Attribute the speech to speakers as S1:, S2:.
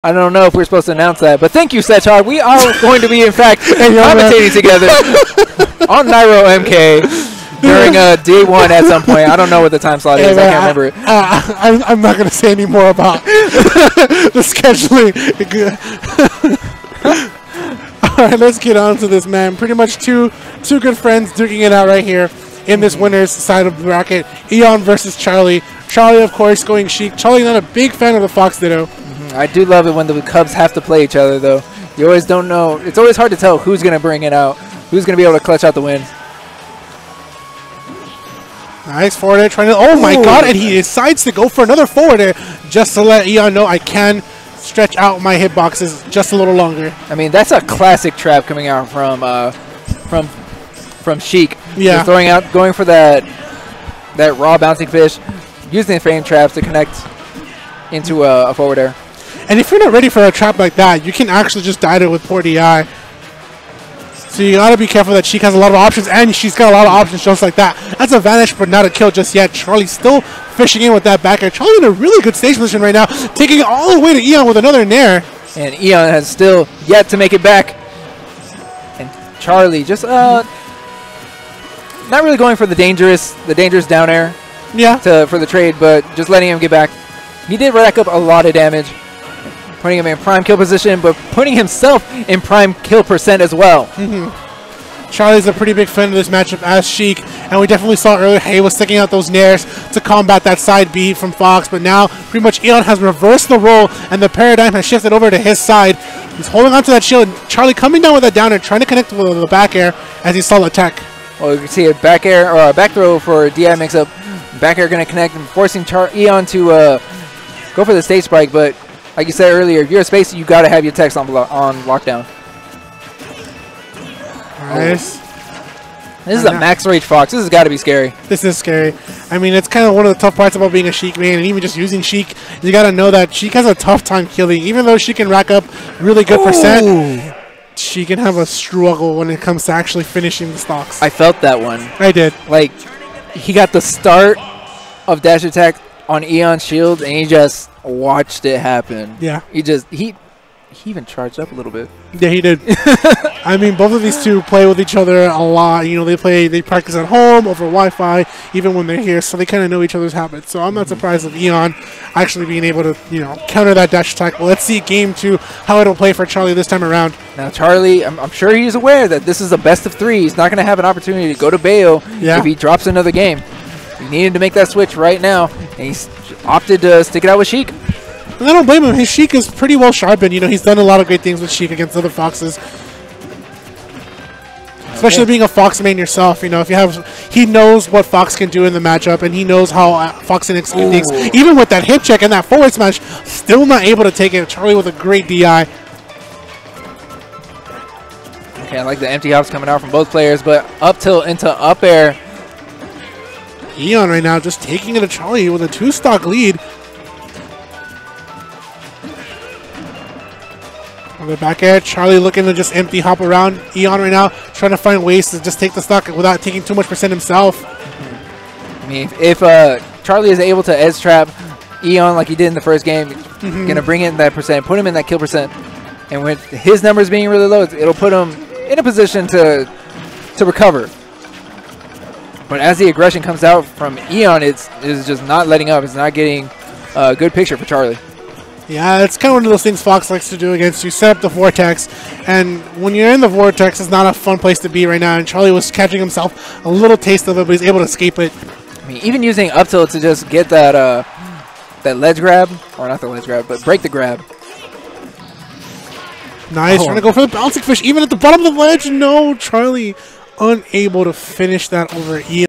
S1: I don't know if we're supposed to announce that, but thank you, Sechar. We are going to be, in fact, commentating together on Nairo MK during day 1 at some point. I don't know what the time slot is. I can't remember it.
S2: I'm not going to say any more about the scheduling. All right, let's get on to this, man. Pretty much two good friends duking it out right here in this winner's side of the bracket. Eon versus Charlie. Charlie, of course, going Sheik. Charlie, not a big fan of the Fox Ditto.
S1: I do love it when the Cubs have to play each other, though. You always don't know. It's always hard to tell who's going to bring it out, who's going to be able to clutch out the win.
S2: Nice forward air trying to. Oh my God! And he decides to go for another forward air just to let Eon know I can stretch out my hitboxes just a little longer.
S1: I mean, that's a classic trap coming out from Sheik.
S2: Yeah,
S1: going for that raw bouncing fish, using the frame traps to connect into a forward air.
S2: And if you're not ready for a trap like that, you can actually just die to it with poor DI. So you gotta be careful that Sheik has a lot of options, and she's got a lot of options just like that. That's a vanish, but not a kill just yet. Charlie's still fishing in with that back air. Charlie in a really good stage position right now, taking it all the way to Eon with another nair.
S1: And Eon has still yet to make it back. And Charlie just not really going for the dangerous down air.
S2: Yeah.
S1: For the trade, but just letting him get back. He did rack up a lot of damage, putting him in prime kill position, but putting himself in prime kill percent as well.
S2: Charlie's a pretty big fan of this matchup as Sheik, and we definitely saw earlier he was sticking out those nairs to combat that side B from Fox, but now pretty much Eon has reversed the role, and the paradigm has shifted over to his side. He's holding onto that shield. Charlie coming down with that down air, trying to connect with the back air as he saw attack.
S1: Well, you can see a back air or a back throw for DI mix-up. Back air going to connect and forcing Eon to go for the stage spike, but like you said earlier, if you're a spacer, you got to have your text on lockdown.
S2: Nice.
S1: This is a max rage Fox. This has got to be scary.
S2: This is scary. I mean, it's kind of one of the tough parts about being a Sheik main, and even just using Sheik. You got to know that Sheik has a tough time killing. Even though she can rack up really good percent, she can have a struggle when it comes to actually finishing the stocks.
S1: I felt that one.
S2: I did.
S1: Like, he got the start of dash attack on Eon's shield, and he just watched it happen.
S2: Yeah.
S1: He even charged up a little bit.
S2: Yeah, he did. I mean, both of these two play with each other a lot. You know, they practice at home over Wi-Fi, even when they're here, so they kind of know each other's habits. So I'm not surprised of Eon actually being able to, counter that dash attack. But let's see game 2, how it'll play for Charlie this time around.
S1: Now, Charlie, I'm sure he's aware that this is a best of 3. He's not going to have an opportunity to go to Bayo if he drops another game. He needed to make that switch right now, and he's opted to stick it out with Sheik.
S2: And I don't blame him. His Sheik is pretty well sharpened. He's done a lot of great things with Sheik against other Foxes. Especially being a Fox main yourself, he knows what Fox can do in the matchup, and he knows how Fox can execute things. Even with that hip check and that forward smash, still not able to take it. Charlie with a great DI.
S1: Okay, I like the empty hops coming out from both players, but up tilt into up air.
S2: Eon right now just taking it to Charlie with a 2-stock lead. On the back air, Charlie looking to just empty hop around Eon right now, trying to find ways to just take the stock without taking too much percent himself.
S1: I mean, if Charlie is able to edge trap Eon like he did in the first game, gonna bring in that percent, put him in that kill percent, and with his numbers being really low, it'll put him in a position to recover. But as the aggression comes out from Eon, it's just not letting up. It's not getting a good picture for Charlie.
S2: Yeah, it's kind of one of those things Fox likes to do against you. Set up the vortex, and when you're in the vortex, it's not a fun place to be right now. And Charlie was catching himself a little taste of it, but he's able to escape it.
S1: I mean, even using up tilt to just get that that ledge grab, or not the ledge grab, but break the grab.
S2: Nice, trying to go for the bouncing fish, even at the bottom of the ledge. No, Charlie unable to finish that over Eon.